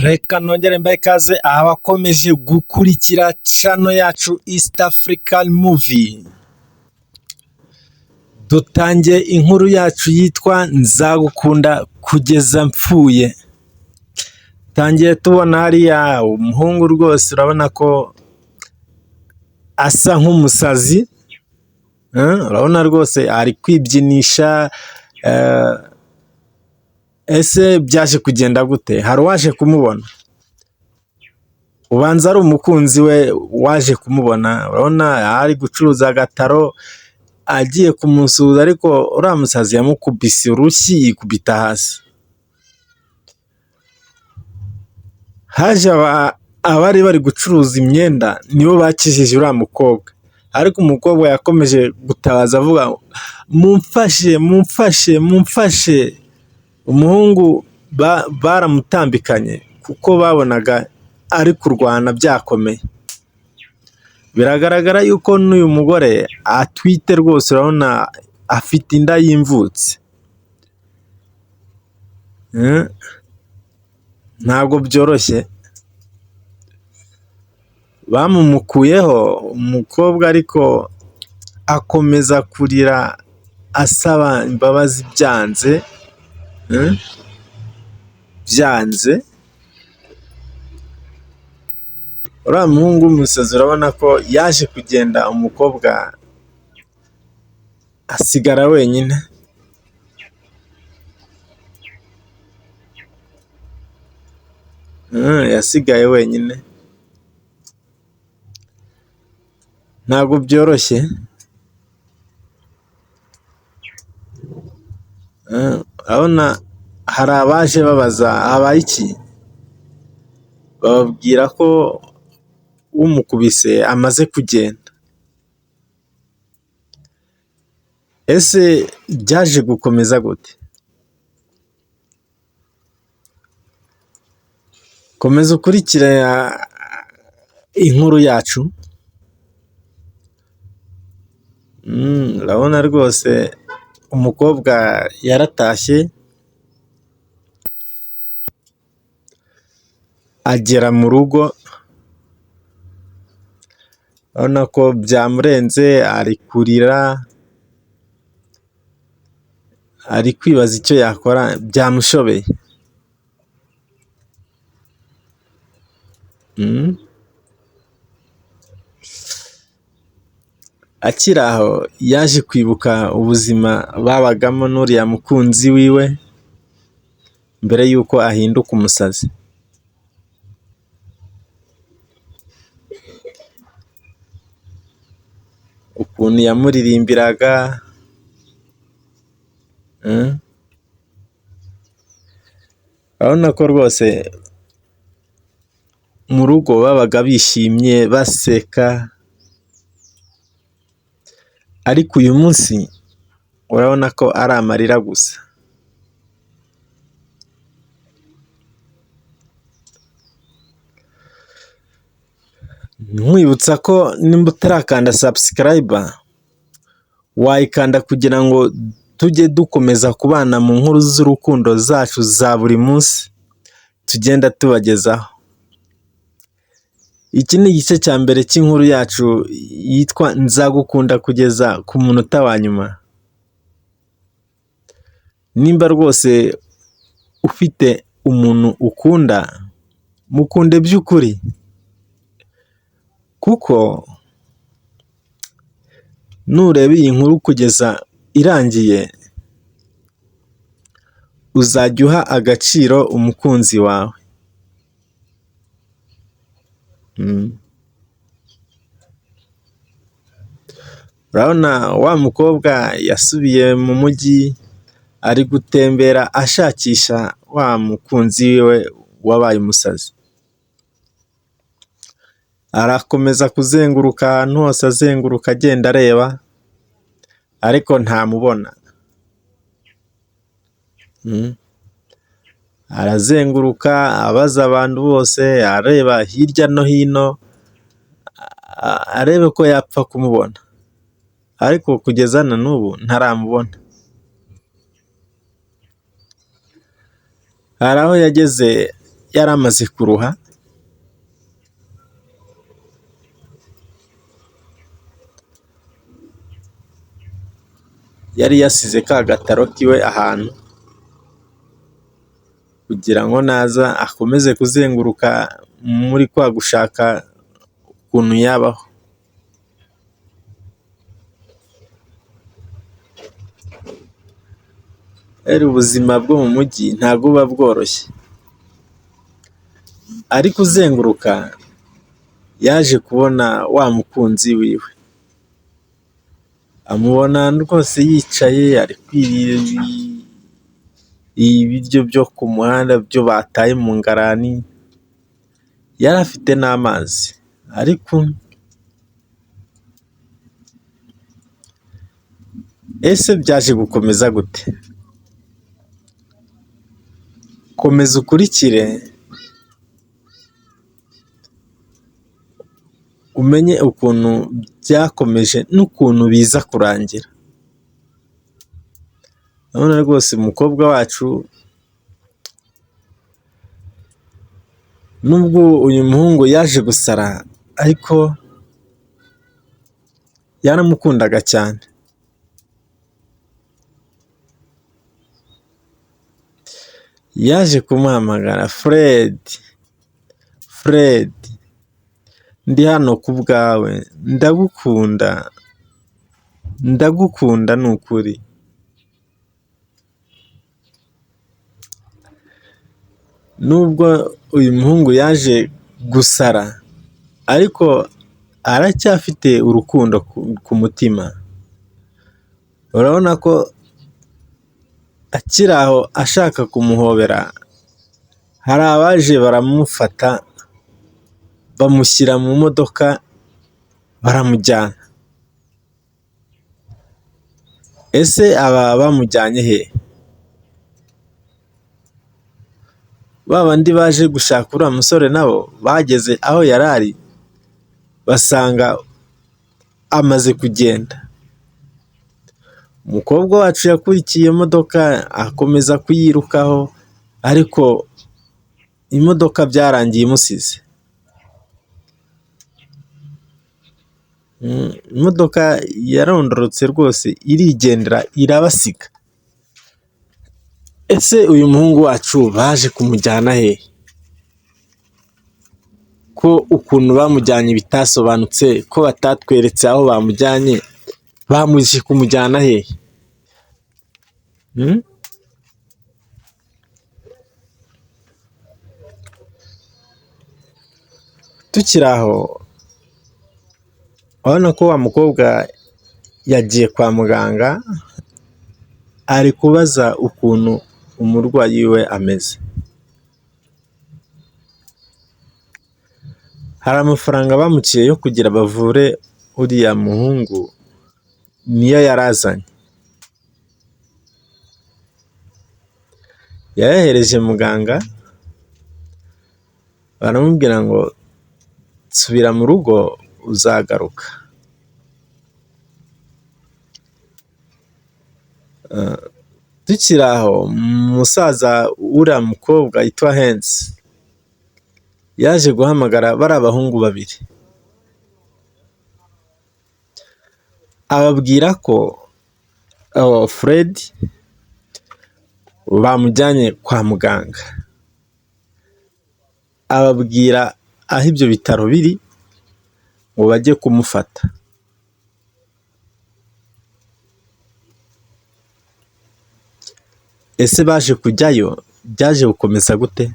Reka nongere mbahe ikaze abakomeje gukurikira channel yacu East African Movie. Dutangiye inkuru yacu yitwa Nzagukunda kugeza mpfuye. Tangiye tubona hariya umuhungu rwose urabona ko asa nk'umusazi. Urabona rwose ari kwibyinisha. Ese byaje kugenda gute? Hari uwaje kumubona? Ubanza ari umukunzi we waje kumubona. Urabona ari gucuruza agataro agiye kumusuhuza, ariko uriya musazi yamukubise urushyi yikubita hasi. Haje abari bari gucuruza imyenda nibo bakijije uriya mukobwa, ariko umukobwa yakomeje gutabaza avuga mumfashe mumfashe mumfashe. Umuhungu baramutambikanye kuko babonaga ari kurwana byakomeye. Biragaragara yuko n'uyu mugore atwite rwose, urabona afite inda y'imvutsi. Ntabwo byoroshye. Bamumukuyeho umukobwa, ariko akomeza kurira asaba imbabazi byanze. Byanze. Uriya muhungu w'umusazi urabona ko yaje kugenda, umukobwa asigara wenyine. Yasigaye wenyine. Ntabwo byoroshye. Urabona hari abaje babaza habaye iki, bababwira ko umukubise amaze kugenda. Ese byaje gukomeza gute? Komeza ukurikire inkuru yacu. Urabona rwose umukobwa yaratashye agera mu rugo. Urabona ko byamurenze, ari kurira, ari kwibaza icyo yakora, byamushobeye. Akiri aho yaje kwibuka ubuzima babagamo n'uriya mukunzi wiwe mbere yuko ahinduka umusazi. Ukuntu yamuririmbiraga. Urabona ko rwose mu rugo babaga bishimye baseka, ariko uyu munsi urabona ko ari amarira gusa. Nkwibutsa ko nimba utarakanda subscribe wayikanda kugira ngo tujye dukomeza kubana mu nkuru z'urukundo zacu za buri munsi tugenda tubagezaho. Iki ni igice cya mbere cy'inkuru yacu yitwa Nzagukunda kugeza ku munota wa nyuma. Nimba rwose ufite umuntu ukunda, mukunde by'ukuri, kuko nureba iyi nkuru kugeza irangiye uzajya uha agaciro umukunzi wawe. Urabona wa mukobwa yasubiye mu mujyi, ari gutembera ashakisha wa mukunzi wiwe wabaye umusazi. Arakomeza kuzenguruka ahantu hose, azenguruka agenda areba, ariko ntamubona. Arazenguruka abaza abantu bose, areba hirya no hino, arebe ko yapfa kumubona, ariko kugeza na n'ubu ntaramubona. hari aho yageze yari amaze kuruha, yari yasize ka gataro kiwe ahantu kugira ngo naza akomeze kuzenguruka muri kwa gushaka ukuntu yabaho. Rero ubuzima bwo mu mujyi ntabwo buba bworoshye, ariko uzenguruka yaje kubona wa mukunzi wiwe, amubona rwose yicaye ari kwirira ibiryo byo ku muhanda byo bataye mu ngarani, yari afite n'amazi ariko ese byaje gukomeza gute? Komeza ukurikire umenye ukuntu byakomeje n'ukuntu biza kurangira. Urabona rwose umukobwa wacu nubwo uyu muhungu yaje gusara ariko yaramukundaga cyane. Yaje kumuhamagara, Fred, ndi hano ku bwawe, ndagukunda ni ukuri. Nubwo uyu muhungu yaje gusara ariko aracyafite urukundo ku mutima. Urabona ko akiri aho ashaka kumuhobera, hari abaje baramufata bamushyira mu modoka baramujyana. Ese aba bamujyanye he? Ba bandi baje gushaka uriya musore nabo bageze aho yari ari basanga amaze kugenda. Umukobwa wacu yakurikiye imodoka akomeza kuyirukaho ariko imodoka byarangiye imusize. Imodoka yarondorotse rwose irigendera irabasiga. Ese uyu muhungu wacu baje kumujyana he? Ko ukuntu bamujyanye bitasobanutse, ko batatweretse aho bamujyanye, bamuje kumujyana he? Tukiri aho urabona ko wa mukobwa yagiye kwa muganga, ari kubaza ukuntu umurwayi we ameze. Hari amafaranga bamuciye yo kugira bavure uriya muhungu, niyo yari azanye. Yayahereje muganga, baramubwira ngo subira mu rugo uzagaruka. Tukiri aho umusaza w'uriya mukobwa yitwa Hensi yaje guhamagara bari abahungu babiri, ababwira ko Fred bamujyanye kwa muganga, ababwira aho ibyo bitaro biri ngo bajye kumufata. Ese baje kujyayo byaje gukomeza gute?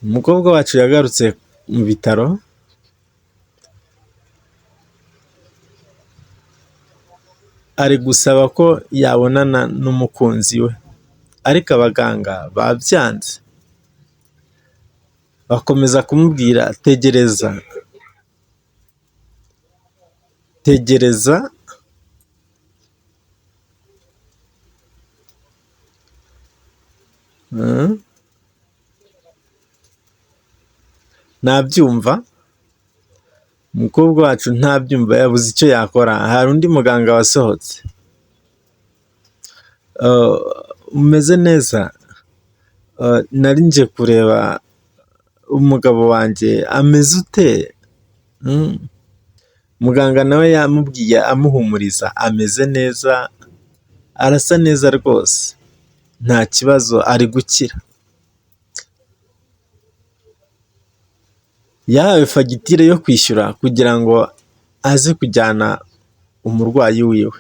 Umukobwa wacu yagarutse mu bitaro, ari gusaba ko yabonana n'umukunzi we ariko abaganga babyanze, bakomeza kumubwira tegereza nabyumva umukobwa wacu ntabyumva, yabuze icyo yakora. Hari undi muganga wasohotse. Umeze neza? Nari nje kureba umugabo wanjye, ameze ute? Muganga nawe yamubwiye amuhumuriza, ameze neza, arasa neza rwose, nta kibazo, ari gukira. Yahawe fagitire yo kwishyura kugira ngo aze kujyana umurwayi wiwe.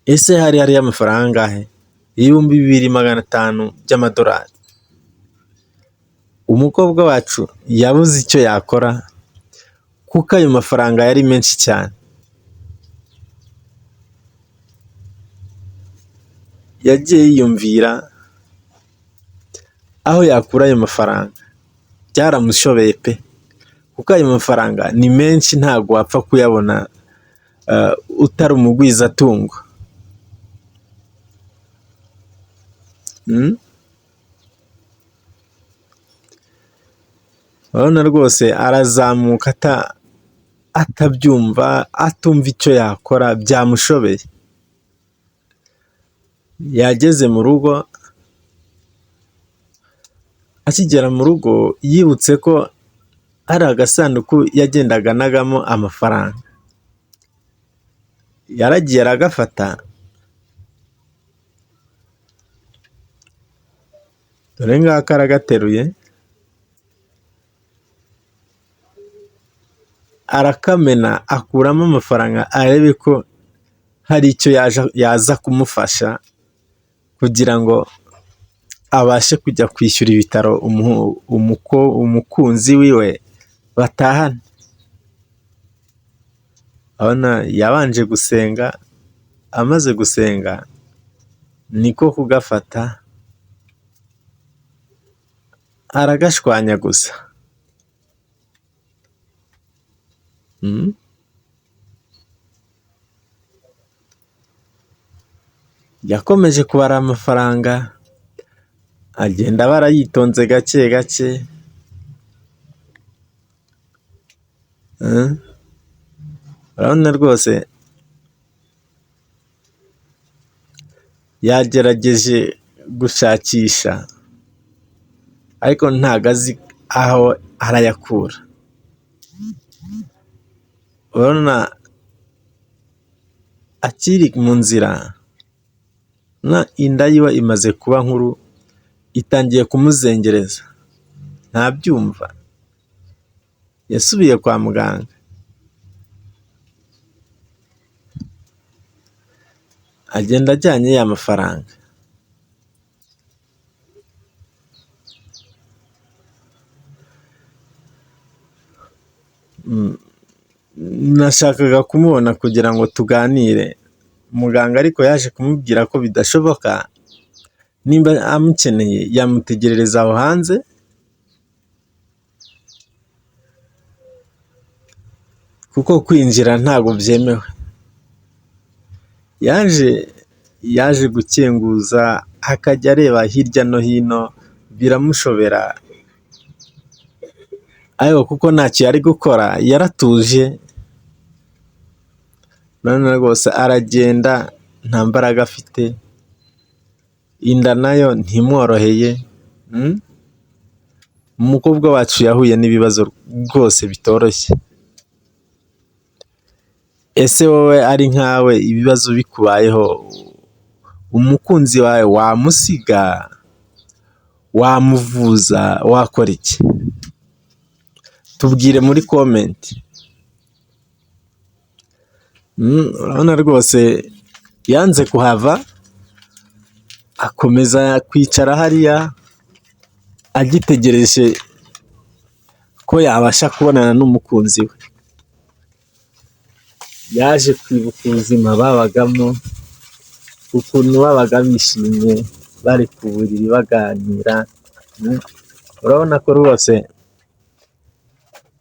Ese hariyo amafaranga angahe? 2,500 by'amadolari. Umukobwa wacu yabuze icyo yakora kuko ayo mafaranga yari menshi cyane. Yagiye yiyumvira aho yakura ayo mafaranga, byaramushobeye pe, kuko ayo mafaranga ni menshi, ntabwo wapfa kuyabona utari umugwizatungo. Urabona rwose arazamuka atabyumva, atumva icyo yakora, byamushobeye. Yageze mu rugo, akigera mu rugo yibutse ko hari agasanduku yagendaga anagamo amafaranga. Yaragiye aragafata, dore ngaka aragateruye, arakamena, akuramo amafaranga, arebe ko hari icyo yaza kumufasha kugira ngo abashe kujya kwishyura ibitaro umukunzi wiwe batahana. Urabona yabanje gusenga, amaze gusenga niko kugafata aragashwanya gusa. Yakomeje kubara amafaranga, agenda abara yitonze gake gake. Urabona rwose yagerageje gushakisha, ariko ntago azi aho arayakura. Urabona akiri mu nzira, inda yiwe imaze kuba nkuru, itangiye kumuzengereza, ntabyumva. Yasubiye kwa muganga, agenda ajyanye ya mafaranga. Nashakaga kumubona kugira ngo tuganire, muganga ariko yaje kumubwira ko bidashoboka, nimba amukeneye yamutegerereza aho hanze, kuko kwinjira ntabwo byemewe. Yaje gukenguza, akajya areba hirya no hino, biramushobera, ariko kuko ntacyo yari gukora, yaratuje. None rwose aragenda, nta mbaraga afite, inda nayo ntimworoheye. Umukobwa wacu yahuye n'ibibazo rwose bitoroshye. Ese wowe ari nkawe, ibibazo bikubayeho, umukunzi wawe wamusiga, wamuvuza, wakora iki? Tubwire muri komenti. Urabona rwose yanze kuhava, akomeza kwicara hariya agitegereje ko yabasha kubonana n'umukunzi we. Yaje kwibuka ubuzima babagamo, ukuntu babaga bishimye bari ku buriri baganira. Urabona ko rwose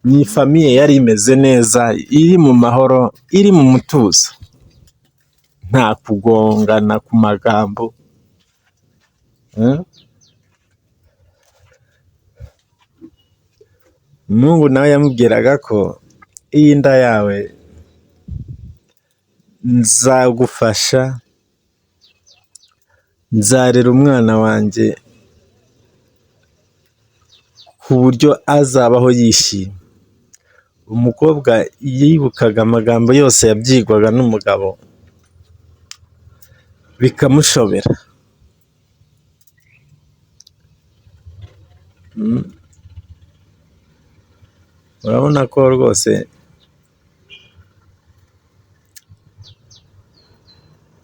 ni famiye yari imeze neza, iri mu mahoro, iri mu mutuzo, nta kugongana ku magambo. Mungu nawe yamubwiraga ko iyi nda yawe nzagufasha, nzarera umwana wanjye ku buryo azabaho yishimye. Umukobwa yibukaga amagambo yose yabyigwaga n'umugabo bikamushobera. Urabona ko rwose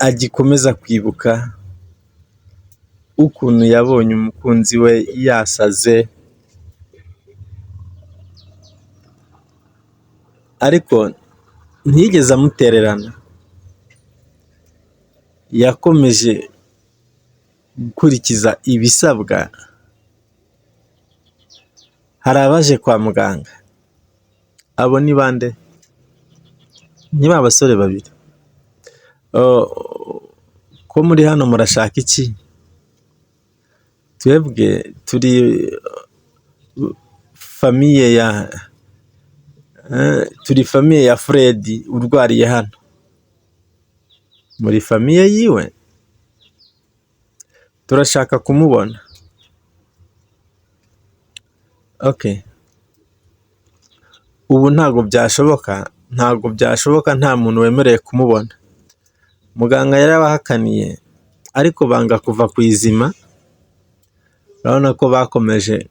agikomeza kwibuka ukuntu yabonye umukunzi we yasaze, ariko ntiyigeze amutererana, yakomeje gukurikiza ibisabwa. Hari abaje kwa muganga, abo ni bande? Ni ba basore babiri. Ko muri hano murashaka iki? Twebwe turi famiye ya Fred urwariye hano. Muri famiye yiwe? Turashaka kumubona. Okay. Ubu ntabwo byashoboka, nta muntu wemerewe kumubona. Muganga yarabahakaniye ariko banga kuva ku izima. Urabona ko bakomeje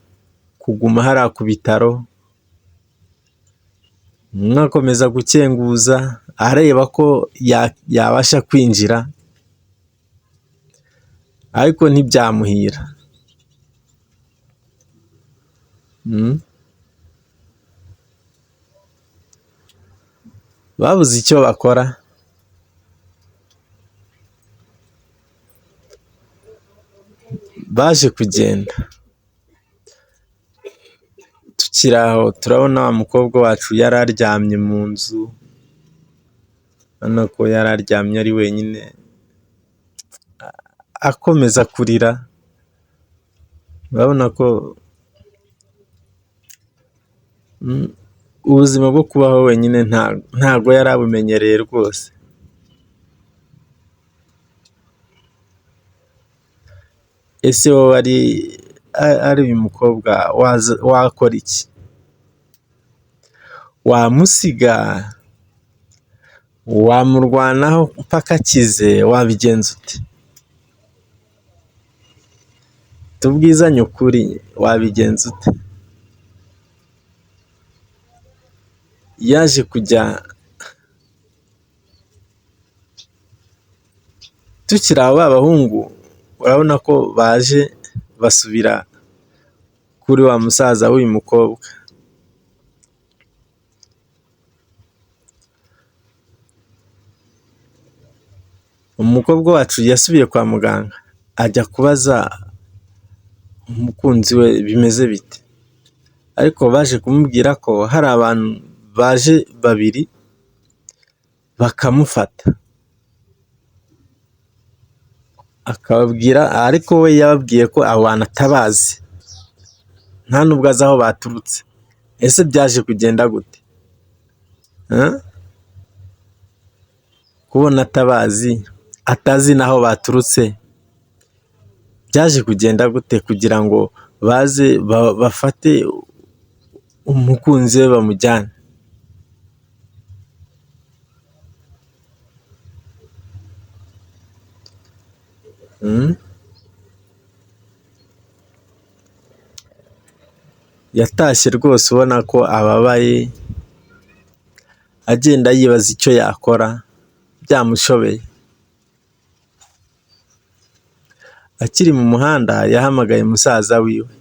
kuguma hariya ku bitaro, umwe akomeza gukenguza areba ko yabasha kwinjira, ariko ntibyamuhira. Babuze icyo bakora, baje kugenda. Tukiri aho turabona wa mukobwa wacu yari aryamye mu nzu, urabona ko yari aryamye ari wenyine akomeza kurira. Urabona ko ubuzima bwo kubaho wenyine ntabwo yari abumenyereye rwose. Ese wowe ari uyu mukobwa wakora iki? Wamusiga? Wamurwanaho mpaka akize? Wabigenza ute? Tubwizanye ukuri, wabigenza ute? Yaje kujya, tukiri aho b'abahungu urabona ko baje basubira kuri wa musaza w'uyu mukobwa. Umukobwa wacu yasubiye kwa muganga ajya kubaza umukunzi we bimeze bite, ariko baje kumubwira ko hari abantu baje babiri bakamufata, akababwira, ariko we yababwiye ko abo bantu atabazi, nta nubwo azi aho baturutse. Ese byaje kugenda gute? Kubona atazi n'aho baturutse, byaje kugenda gute kugira ngo baze bafate umukunzi we bamujyane? Yatashye rwose ubona ko ababaye, agenda yibaza icyo yakora, byamushobeye. Akiri mu muhanda yahamagaye musaza wiwe.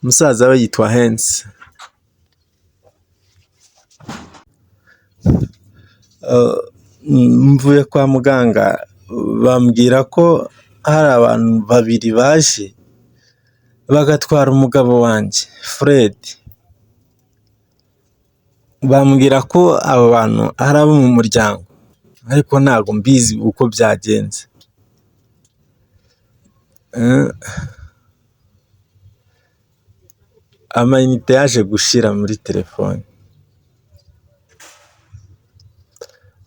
Musaza we yitwa Hensi. Mvuye kwa muganga bambwira ko hari abantu babiri baje bagatwara umugabo wanjye Fred. Bambwira ko abo bantu ari abo mu muryango, ariko ntabwo mbizi uko byagenze. amayinite yaje gushira muri telefone.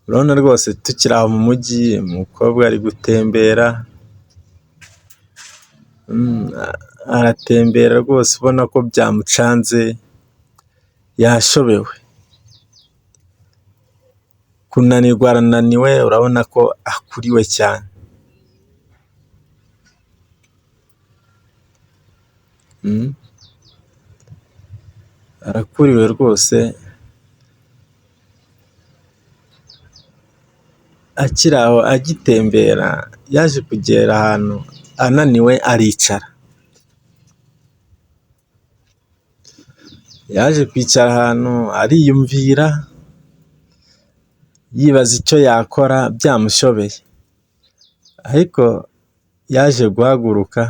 Urabona rwose tukiri aho mu mujyi, umukobwa ari gutembera, aratembera rwose ubona ko byamucanze, yashobewe. Kunanirwa arananiwe, urabona ko akuriwe cyane. Arakuriwe rwose, akiri aho agitembera yaje kugera ahantu ananiwe aricara. Yaje kwicara ahantu ariyumvira, yibaza icyo yakora byamushobeye, ariko yaje guhaguruka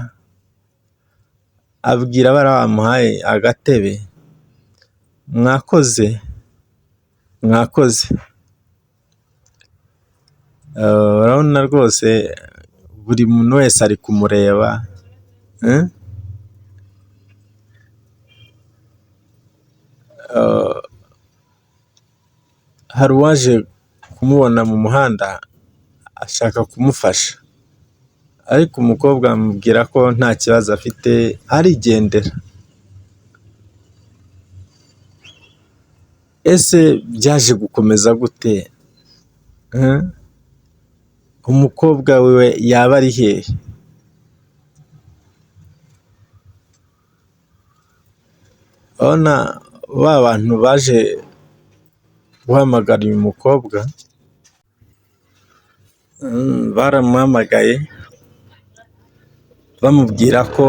abwira abari bamuhaye agatebe, mwakoze. Urabona rwose buri muntu wese ari kumureba, hari uwaje kumubona mu muhanda ashaka kumufasha, ariko umukobwa amubwira ko nta kibazo afite arigendera. Ese byaje gukomeza gute? Umukobwa we yaba ari hehe? Urabona ba bantu baje guhamagara uyu mukobwa, baramuhamagaye bamubwira ko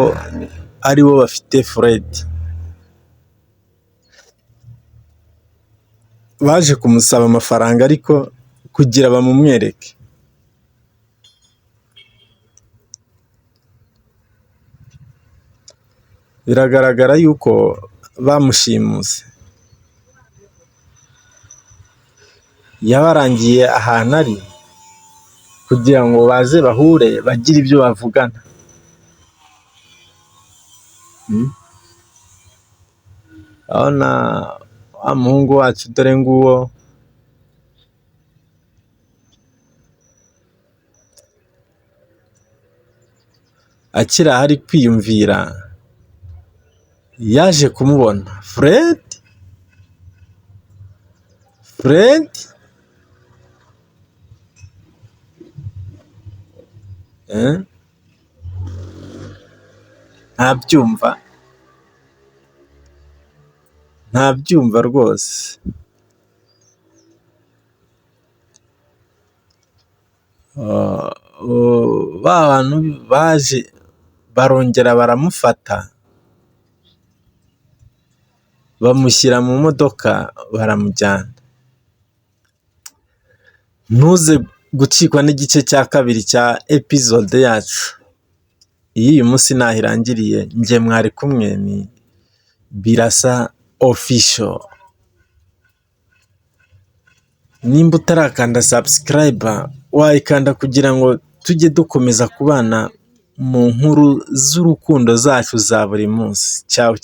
ari bo bafite Fred. Baje kumusaba amafaranga ariko kugira bamumwereke. Biragaragara yuko bamushimuse. Yabarangiye ahantu ari kugira ngo baze bahure bagire ibyo bavugana. Urabona wa muhungu wacu dore nguwo, akiri aho ari kwiyumvira yaje kumubona. Fred ntabyumva rwose. Ba bantu baje barongera baramufata, bamushyira mu modoka baramujyana. Ntuze gucikwa n'igice cya kabiri cya episode yacu. Uyu munsi ntaho irangiriye, njye mwari kumwe ni Birasa Official. Nimba utarakanda subscribe wayikanda kugira ngo tujye dukomeza kubana mu nkuru z'urukundo zacu za buri munsi. Ciao.